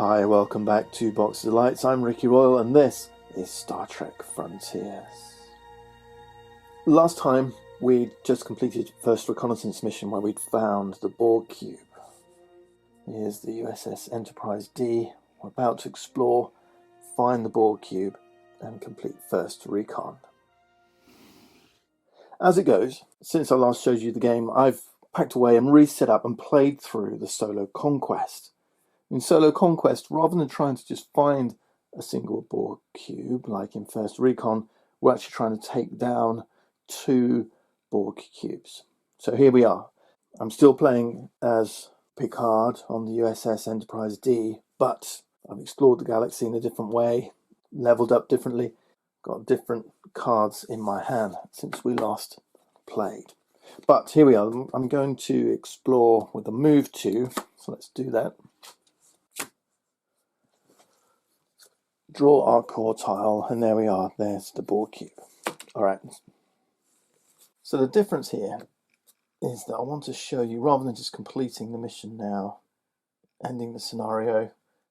Hi, welcome back to Box of Delights. I'm Ricky Royal and this is Star Trek Frontiers. Last time we'd just completed first reconnaissance mission where we'd found the Borg cube. Here's the USS Enterprise D. We're about to explore, find the Borg cube and complete first recon. As it goes, since I last showed you the game, I've packed away and reset up and played through the solo conquest. In solo conquest, rather than trying to just find a single Borg cube, like in first recon, we're actually trying to take down 2 Borg cubes. So here we are. I'm still playing as Picard on the USS Enterprise D, but I've explored the galaxy in a different way, leveled up differently, got different cards in my hand since we last played. But here we are. I'm going to explore with a move to, so let's do that. Draw our core tile, and there we are. There's the Borg cube. All right. So the difference here is that I want to show you, rather than just completing the mission now, ending the scenario,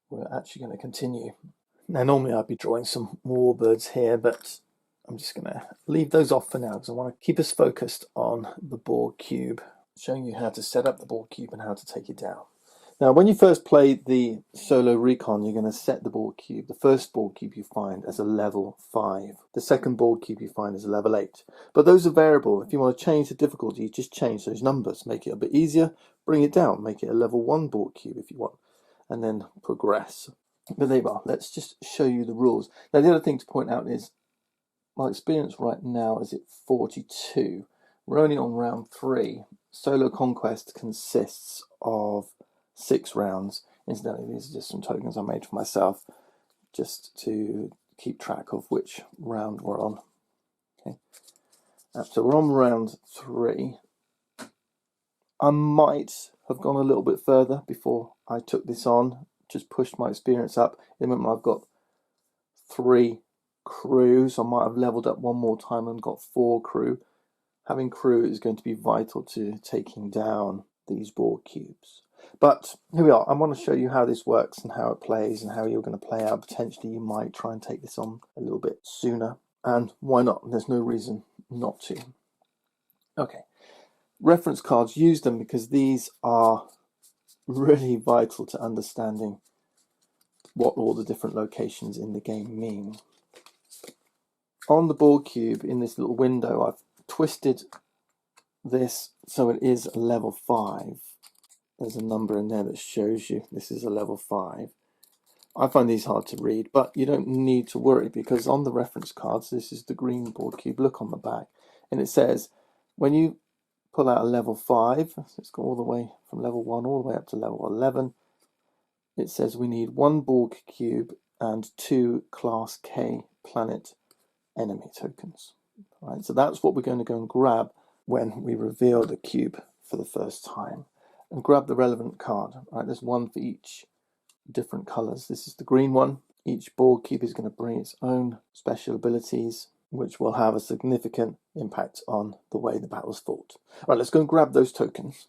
we're actually going to continue. Now, normally I'd be drawing some warbirds here, but I'm just going to leave those off for now because I want to keep us focused on the Borg cube, showing you how to set up the Borg cube and how to take it down. Now, when you first play the solo recon, you're going to set the Borg cube, the first Borg cube you find, as a level 5. The second Borg cube you find is a level 8. But those are variable. If you want to change the difficulty, you just change those numbers. Make it a bit easier, bring it down, make it a level 1 Borg cube if you want, and then progress. But there you are. Let's just show you the rules. Now, the other thing to point out is my experience right now is at 42. We're only on round 3. Solo conquest consists of 6 rounds. Incidentally, these are just some tokens I made for myself just to keep track of which round we're on. Okay, so we're on round 3. I might have gone a little bit further before I took this on, just pushed my experience up. In the moment I've got 3 crew, so I might have leveled up one more time and got 4 crew. Having crew is going to be vital to taking down these Borg cubes. But here we are. I want to show you how this works and how it plays and how you're going to play out. Potentially you might try and take this on a little bit sooner. And why not? There's no reason not to. Okay. Reference cards, use them because these are really vital to understanding what all the different locations in the game mean. On the Borg cube, in this little window, I've twisted this so it is a level 5. There's a number in there that shows you this is a level 5. I find these hard to read, but you don't need to worry because on the reference cards, this is the green Borg cube. Look on the back, and it says when you pull out a level 5, so it's got all the way from level 1 all the way up to level 11. It says we need 1 Borg cube and 2 Class K planet enemy tokens. All right, so that's what we're going to go and grab when we reveal the cube for the first time. And grab the relevant card. Right, there's 1 for each different colours. This is the green one. Each Borg cube is going to bring its own special abilities, which will have a significant impact on the way the battle's fought. Right, let's go and grab those tokens.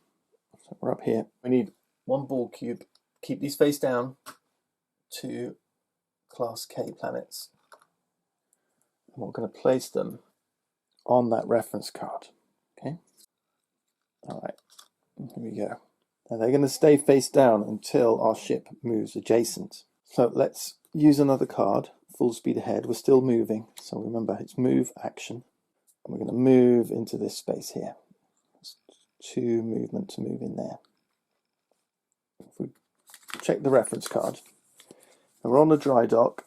So we're up here. We need 1 Borg cube. Keep these face down. 2 Class K planets. And we're going to place them on that reference card. Okay. All right. Here we go. And they're going to stay face down until our ship moves adjacent. So let's use another card, full speed ahead. We're still moving, so remember it's move action. And we're going to move into this space here. There's 2 movement to move in there. If we check the reference card, and we're on a dry dock.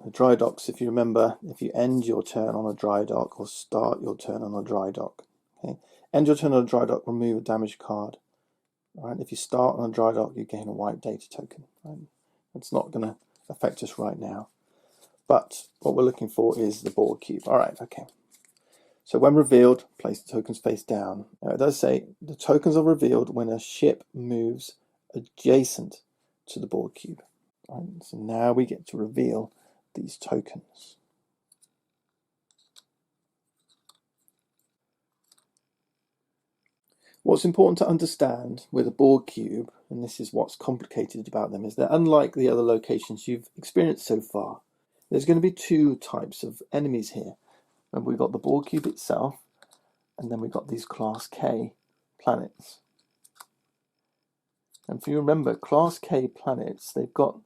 The dry docks, if you remember, if you end your turn on a dry dock or start your turn on a dry dock. Okay? End your turn on a dry dock, remove a damaged card. Right, if you start on a dry dock, you gain a white data token. Right? It's not going to affect us right now. But what we're looking for is the Borg cube. All right, okay. So when revealed, place the tokens face down. Now it does say the tokens are revealed when a ship moves adjacent to the Borg cube. Right, so now we get to reveal these tokens. What's important to understand with a Borg cube, and this is what's complicated about them, is that unlike the other locations you've experienced so far, there's going to be two types of enemies here. And we've got the Borg cube itself, and then we've got these Class K planets. And if you remember, Class K planets, they've got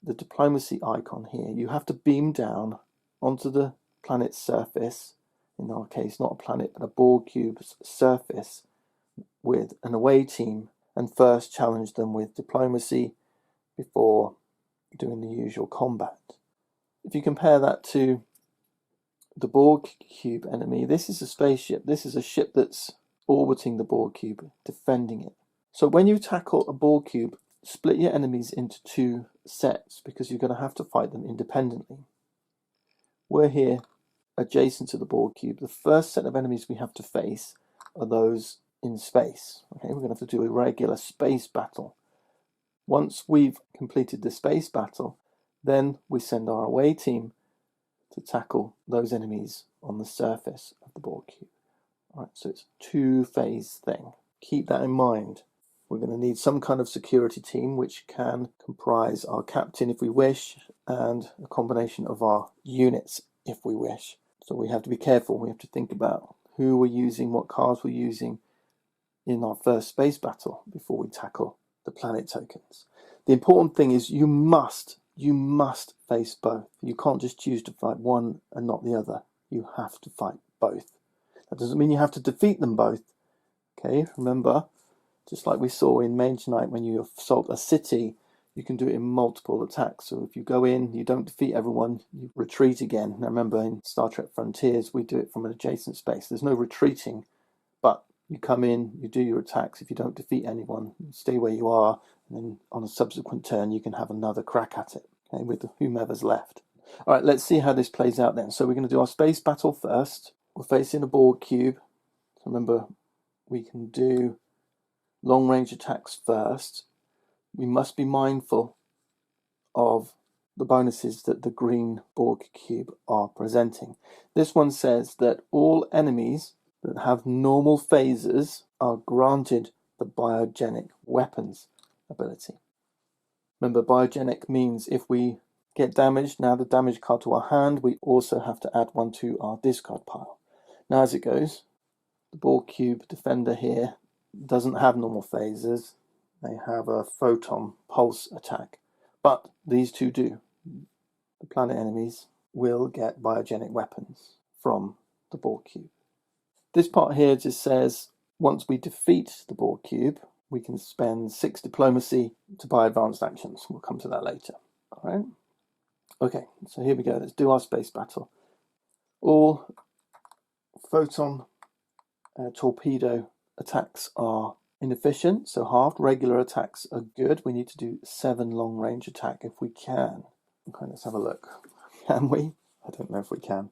the diplomacy icon here. You have to beam down onto the planet's surface, in our case not a planet but a Borg cube's surface, with an away team, and first challenge them with diplomacy before doing the usual combat. If you compare that to the Borg cube enemy, this is a spaceship. This is a ship that's orbiting the Borg cube, defending it. So when you tackle a Borg cube, split your enemies into two sets because you're going to have to fight them independently. We're here adjacent to the Borg cube. The first set of enemies we have to face are those in space. Okay, we're going to have to do a regular space battle. Once we've completed the space battle, then we send our away team to tackle those enemies on the surface of the Borg cube. All right, so it's a two-phase thing. Keep that in mind. We're going to need some kind of security team, which can comprise our captain if we wish, and a combination of our units if we wish. So we have to be careful. We have to think about who we're using, what cards we're using in our first space battle before we tackle the planet tokens. The important thing is you must face both. You can't just choose to fight one and not the other. You have to fight both. That doesn't mean you have to defeat them both. Okay, remember, just like we saw in Mage Knight, when you assault a city, you can do it in multiple attacks. So if you go in, you don't defeat everyone, you retreat again. Now remember, in Star Trek Frontiers, we do it from an adjacent space. There's no retreating, but you come in, you do your attacks. If you don't defeat anyone, you stay where you are, and then on a subsequent turn, you can have another crack at it, okay, with whomever's left. All right, let's see how this plays out then. So we're going to do our space battle first. We're facing a Borg cube. So remember, we can do long-range attacks first. We must be mindful of the bonuses that the green Borg cube are presenting. This one says that all enemies that have normal phases are granted the biogenic weapons ability. Remember, biogenic means if we get damaged, now the damage card to our hand, we also have to add one to our discard pile. Now as it goes, the Borg cube defender here doesn't have normal phases. They have a photon pulse attack, but these two do. The planet enemies will get biogenic weapons from the Borg cube. This part here just says once we defeat the Borg cube, we can spend 6 diplomacy to buy advanced actions. We'll come to that later. All right. Okay, so here we go. Let's do our space battle. All photon torpedo attacks are inefficient, so halved. Regular attacks are good. We need to do 7 long-range attack if we can. Okay, let's have a look. Can we? I don't know if we can.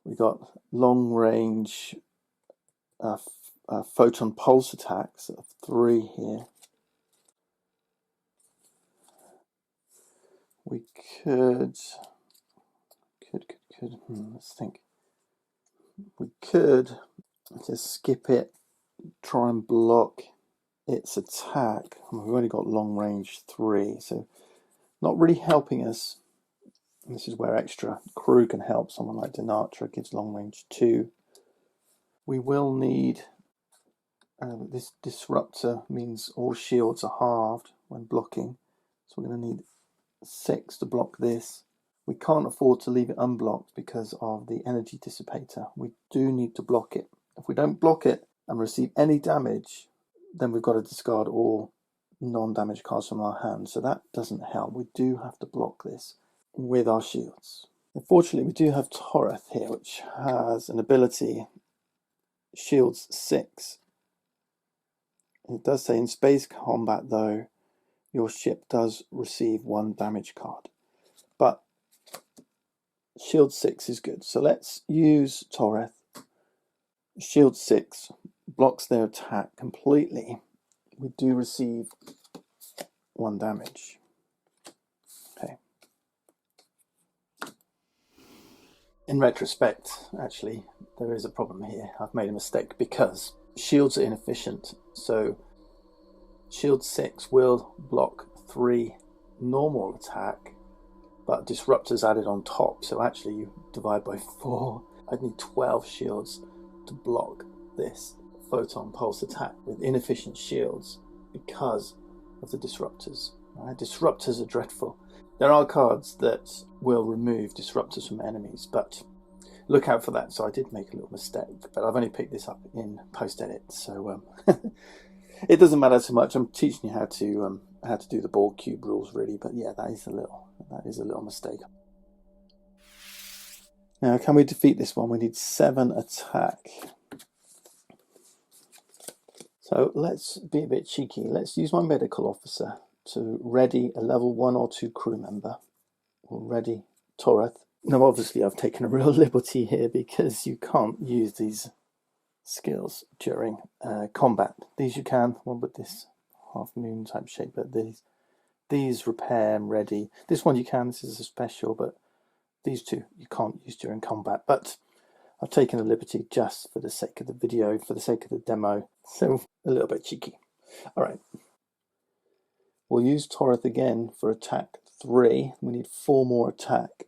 We got long-range photon pulse attacks of 3 here. We could. Let's think. We could just skip it, try and block its attack. We've only got long range 3, so not really helping us. And this is where extra crew can help. Someone like Denatra gives long range 2. We will need this disruptor means all shields are halved when blocking, so we're going to need 6 to block this. We can't afford to leave it unblocked because of the energy dissipator. We do need to block it. If we don't block it and receive any damage, then we've got to discard all non-damage cards from our hand. So that doesn't help. We do have to block this with our shields. Unfortunately, we do have Toreth here, which has an ability, Shields 6. It does say in space combat, though, your ship does receive 1 damage card. But Shield 6 is good. So let's use Toreth. Shield 6 blocks their attack completely. We do receive 1 damage. Okay. In retrospect, actually, there is a problem here. I've made a mistake because shields are inefficient. So shield 6 will block 3 normal attack, but disruptors added on top. So actually you divide by 4. I'd need 12 shields to block this photon pulse attack with inefficient shields because of the disruptors. Right? Disruptors are dreadful. There are cards that will remove disruptors from enemies, but look out for that. So I did make a little mistake, but I've only picked this up in post-edit, so it doesn't matter so much. I'm teaching you how to do the Borg cube rules, really, but yeah, that is a little mistake. Now, can we defeat this one? We need 7 attack. So let's be a bit cheeky. Let's use my medical officer to ready a level 1 or 2 crew member. We'll ready Toreth. Now, obviously, I've taken a real liberty here because you can't use these skills during combat. These you can, one with this half moon type shape, but these repair and ready. This one you can, this is a special, but these two you can't use during combat. But I've taken a liberty just for the sake of the video, for the sake of the demo, so a little bit cheeky. All right. We'll use Toreth again for attack 3. We need 4 more attack.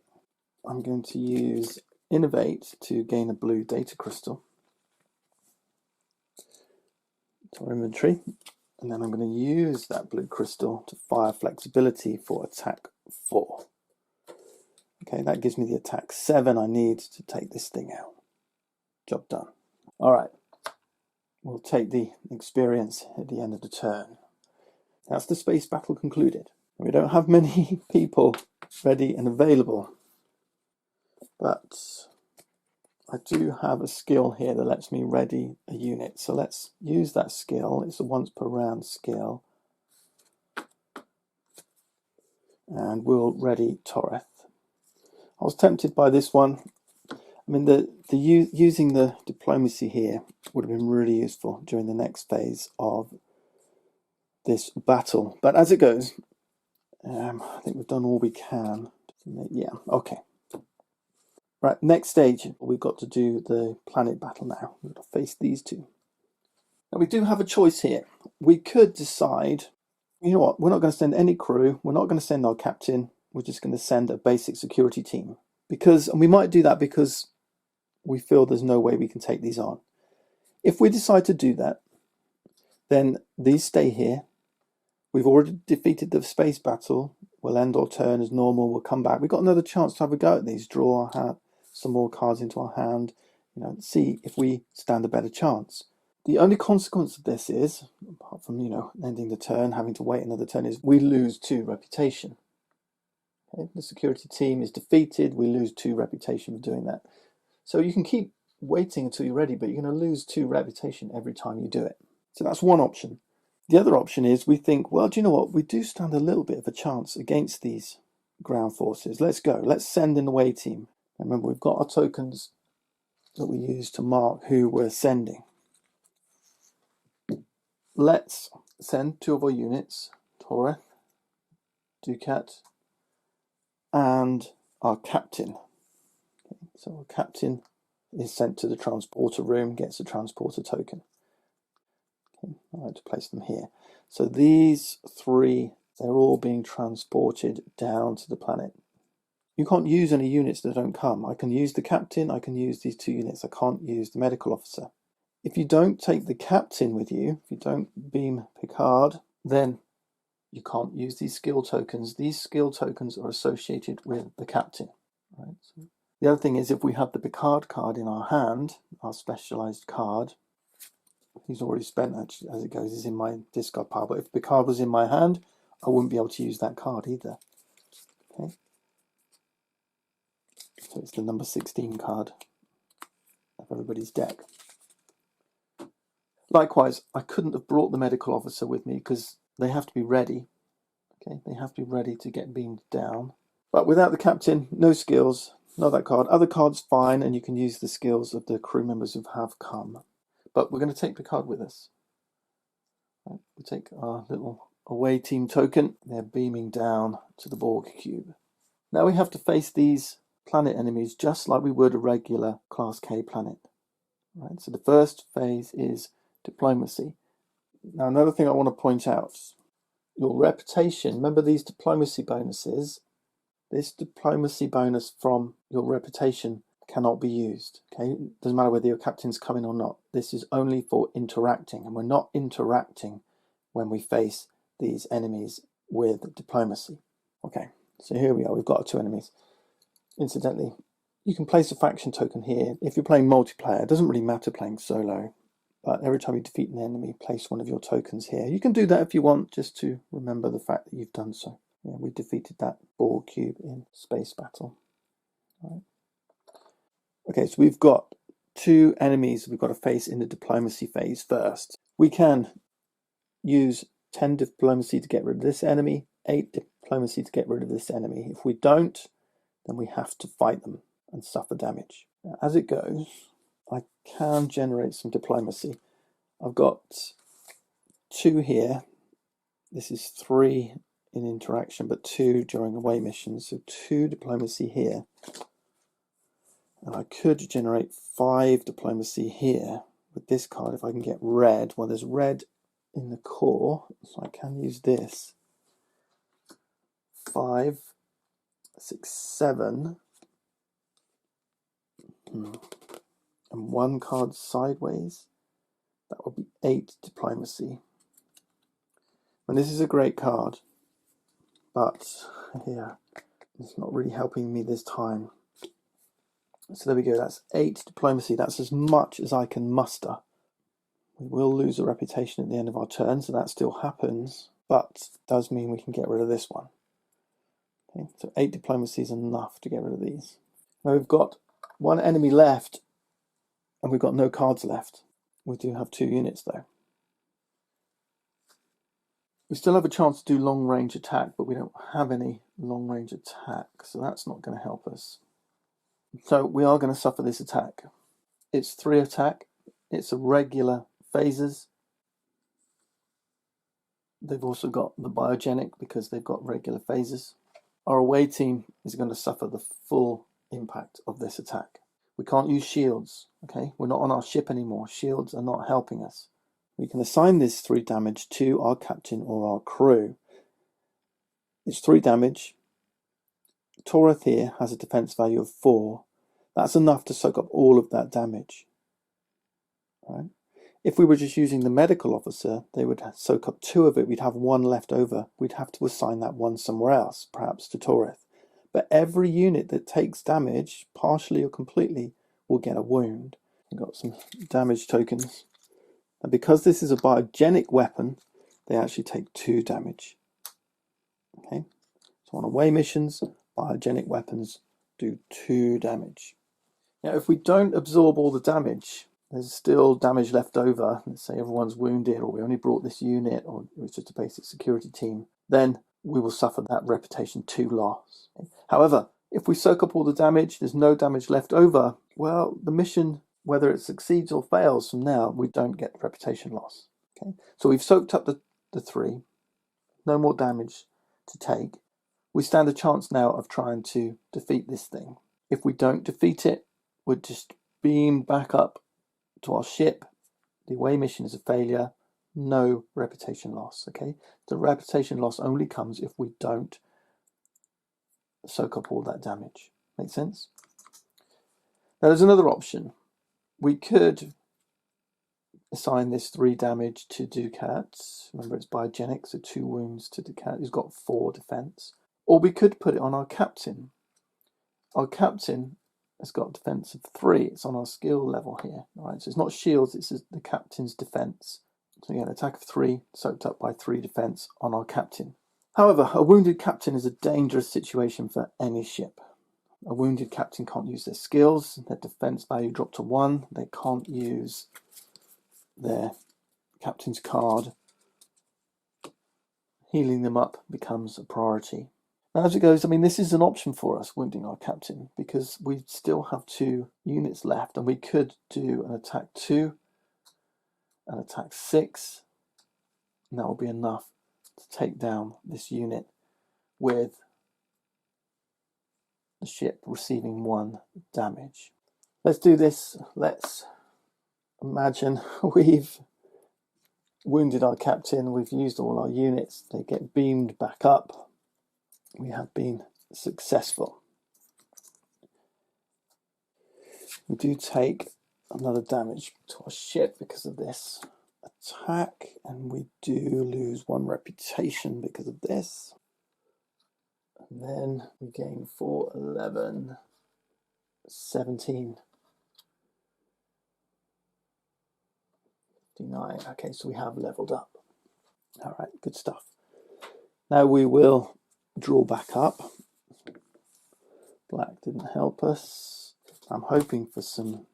I'm going to use Innovate to gain a blue data crystal to our inventory. And then I'm going to use that blue crystal to fire flexibility for attack 4. Okay, that gives me the attack 7 I need to take this thing out. Job done. All right. We'll take the experience at the end of the turn. That's the space battle concluded. We don't have many people ready and available, but I do have a skill here that lets me ready a unit. So let's use that skill. It's a once per round skill. And we'll ready Toreth. I was tempted by this one. I mean, using the diplomacy here would have been really useful during the next phase of this battle. But as it goes, I think we've done all we can. Yeah, okay. Right, next stage, we've got to do the planet battle now. We've got to face these two. Now, we do have a choice here. We could decide, you know what, we're not going to send any crew. We're not going to send our captain. We're just going to send a basic security team. And we might do that because we feel there's no way we can take these on. If we decide to do that, then these stay here. We've already defeated the space battle. We'll end our turn as normal. We'll come back. We've got another chance to have a go at these. Draw some more cards into our hand. See if we stand a better chance. The only consequence of this is, apart from ending the turn, having to wait another turn, is we lose 2 reputation. Okay? The security team is defeated. We lose 2 reputation for doing that. So you can keep waiting until you're ready, but you're going to lose 2 reputation every time you do it. So that's one option. The other option is we think, well, do you know what? We do stand a little bit of a chance against these ground forces. Let's go. Let's send an away team. Remember, we've got our tokens that we use to mark who we're sending. Let's send 2 of our units, Toreth, Ducat, and our captain. Okay, so our captain is sent to the transporter room, gets a transporter token. Okay, I like to place them here. So these 3, they're all being transported down to the planet. You can't use any units that don't come. I can use the captain, I can use these 2 units. I can't use the medical officer. If you don't take the captain with you, if you don't beam Picard, then you can't use these skill tokens. These skill tokens are associated with the captain. Right? So the other thing is, if we have the Picard card in our hand, our specialized card, he's already spent, actually, as it goes, is in my discard pile. But if Picard was in my hand, I wouldn't be able to use that card either. Okay. So it's the number 16 card of everybody's deck. Likewise, I couldn't have brought the medical officer with me because they have to be ready. Okay, they have to be ready to get beamed down. But without the captain, no skills, not that card. Other cards, fine, and you can use the skills of the crew members who have come. But we're going to take Picard with us. Right, we take our little away team token. They're beaming down to the Borg cube. Now we have to face these planet enemies just like we would a regular Class K planet. Right? So the first phase is diplomacy. Now another thing I want to point out, your reputation, remember these diplomacy bonuses, this diplomacy bonus from your reputation cannot be used. Okay, it doesn't matter whether your captain's coming or not. This is only for interacting, and we're not interacting when we face these enemies with diplomacy. Okay, so here we are, we've got 2 enemies. Incidentally, you can place a faction token here. If you're playing multiplayer, it doesn't really matter playing solo, but every time you defeat an enemy, place one of your tokens here. You can do that if you want, just to remember the fact that you've done so. Yeah, we defeated that Borg cube in space battle. All right. Okay, so we've got 2 enemies we've got to face in the diplomacy phase first. We can use 10 diplomacy to get rid of this enemy, 8 diplomacy to get rid of this enemy. If we don't, then we have to fight them and suffer damage. Now, as it goes, I can generate some diplomacy. I've got 2 here. This is 3 in interaction, but 2 during away missions. So 2 diplomacy here. And I could generate 5 diplomacy here with this card if I can get red. Well, there's red in the core, so I can use this. 5, 6, 7. And 1 card sideways. That would be 8 diplomacy. And this is a great card, but yeah, it's not really helping me this time. So there we go, that's 8 diplomacy. That's as much as I can muster. We will lose a reputation at the end of our turn, so that still happens, but does mean we can get rid of this one. Okay, so 8 diplomacy is enough to get rid of these. Now we've got 1 enemy left, and we've got no cards left. We do have 2 units though. We still have a chance to do long range attack, but we don't have any long range attack, so that's not going to help us. So we are going to suffer this attack. It's 3 attack. It's a regular phases. They've also got the biogenic because they've got regular phases. Our away team is going to suffer the full impact of this attack. We can't use shields, okay? We're not on our ship anymore. Shields are not helping us. We can assign this 3 damage to our captain or our crew. It's 3 damage. Toreth here has a defense value of 4. That's enough to soak up all of that damage. Right? If we were just using the medical officer, they would soak up 2 of it. We'd have 1 left over. We'd have to assign that 1 somewhere else, perhaps to Toreth. But every unit that takes damage, partially or completely, will get a wound. We've got some damage tokens. And because this is a biogenic weapon, they actually take 2 damage. Okay, so on away missions, biogenic weapons do 2 damage. Now, if we don't absorb all the damage, there's still damage left over. Let's say everyone's wounded, or we only brought this unit, or it was just a basic security team. Then we will suffer that reputation 2 loss. Okay? However, if we soak up all the damage, there's no damage left over. Well, the mission, whether it succeeds or fails from now, we don't get reputation loss. Okay, so we've soaked up the 3. No more damage to take. We stand a chance now of trying to defeat this thing. If we don't defeat it, we're just beamed back up to our ship. The away mission is a failure. No reputation loss. Okay, the reputation loss only comes if we don't soak up all that damage. Make sense? Now there's another option. We could assign this 3 damage to Ducat. Remember, it's biogenic, so 2 wounds to Ducat. He's got 4 defense. Or we could put it on our captain. Our captain has got defense of 3. It's on our skill level here. All right, so it's not shields, it's the captain's defense. So yeah, an attack of 3, soaked up by 3 defense on our captain. However, a wounded captain is a dangerous situation for any ship. A wounded captain can't use their skills, their defense value dropped to 1, they can't use their captain's card. Healing them up becomes a priority. Now as it goes, I mean, this is an option for us, wounding our captain, because we still have 2 units left, and we could do an attack 2, an attack 6, and that will be enough to take down this unit with the ship receiving 1 damage. Let's do this. Let's imagine we've wounded our captain, we've used all our units, they get beamed back up. We have been successful. We do take another damage to our ship because of this attack, and we do lose 1 reputation because of this. And then we gain 4, 11, 17, 59. Okay, so we have leveled up. All right, good stuff. Now we will draw back up. Black didn't help us. I'm hoping for some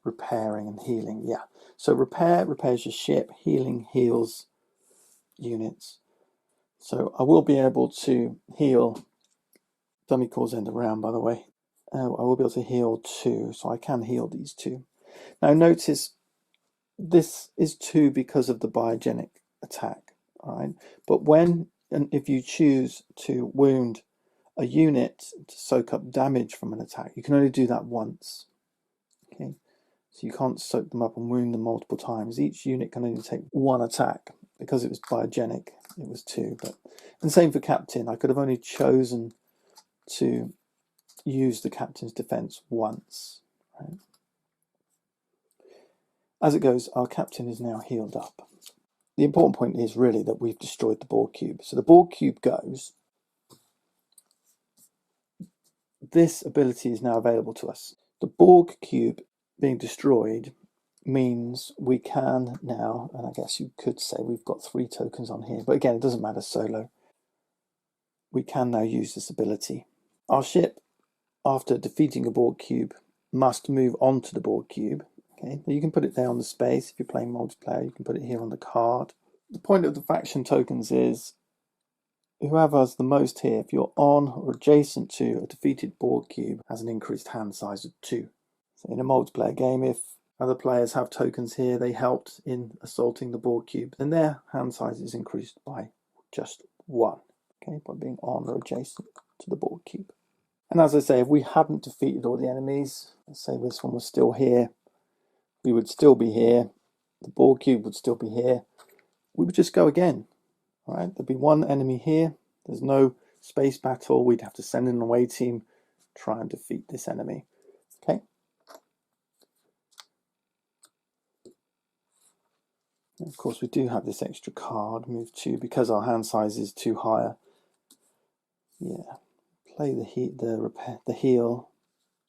repairing and healing. Yeah, so repair repairs your ship, healing heals units. So I will be able to heal. Dummy cores end around, by the way. I will be able to heal 2, so I can heal these 2. Now notice this is 2 because of the biogenic attack. All right, but when and if you choose to wound a unit to soak up damage from an attack, you can only do that once. Okay, so you can't soak them up and wound them multiple times. Each unit can only take 1 attack. Because it was biogenic, it was 2. And same for captain. I could have only chosen to use the captain's defense once. Right? As it goes, our captain is now healed up. The important point is really that we've destroyed the Borg cube. So the Borg cube goes. This ability is now available to us. The Borg cube being destroyed means we can now, and I guess you could say we've got 3 tokens on here, but again, it doesn't matter solo. We can now use this ability. Our ship, after defeating a Borg cube, must move on to the Borg cube. Okay, now you can put it there on the space. If you're playing multiplayer, you can put it here on the card. The point of the faction tokens is whoever has the most here, if you're on or adjacent to a defeated Borg cube, has an increased hand size of 2. So in a multiplayer game, if other players have tokens here, they helped in assaulting the Borg cube, then their hand size is increased by just 1, okay, by being on or adjacent to the Borg cube. And as I say, if we hadn't defeated all the enemies, let's say this one was still here, we would still be here, the Borg cube would still be here, we would just go again. All right, there'd be 1 enemy here, there's no space battle, we'd have to send in an away team, try and defeat this enemy. Okay. And of course, we do have this extra card, move 2, because our hand size is 2 higher. Yeah, play the heal.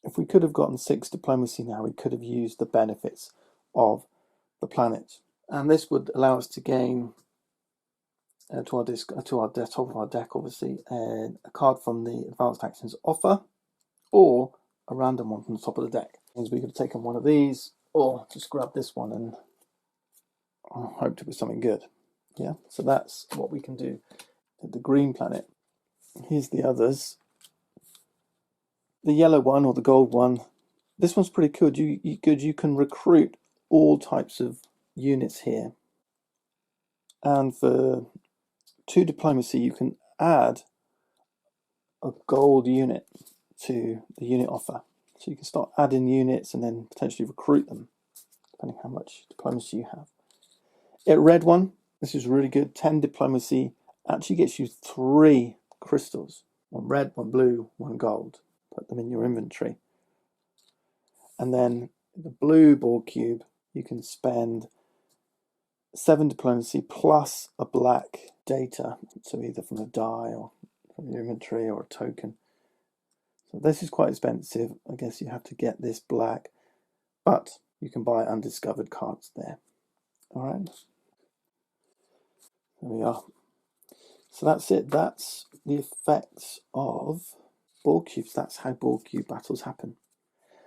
If we could have gotten 6 diplomacy now, we could have used the benefits of the planet, and this would allow us to gain to our top of our deck, obviously, a card from the advanced actions offer, or a random one from the top of the deck. Means we could have taken one of these, or just grab this one and hoped it was something good. Yeah, so that's what we can do at the green planet. Here's the others. The yellow one or the gold one. This one's pretty good. You can recruit all types of units here, and for 2 diplomacy, you can add a gold unit to the unit offer. So you can start adding units and then potentially recruit them, depending how much diplomacy you have. A red one, this is really good. 10 diplomacy actually gets you 3 crystals. 1 red, 1 blue, 1 gold. Put them in your inventory. And then the blue Borg cube, you can spend 7 diplomacy plus a black data. So either from a die or from your inventory or a token. So this is quite expensive. I guess you have to get this black, but you can buy undiscovered cards there. All right. There we are. So that's it. That's the effects of Borg cubes. That's how Borg cube battles happen.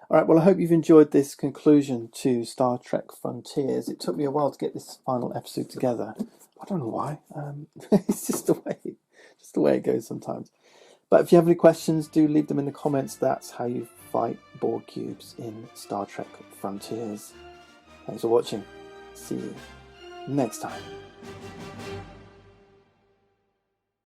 All right, well, I hope you've enjoyed this conclusion to Star Trek Frontiers. It took me a while to get this final episode together. I don't know why. It's just the way it goes sometimes. But if you have any questions, do leave them in the comments. That's how you fight Borg cubes in Star Trek Frontiers. Thanks for watching. See you next time.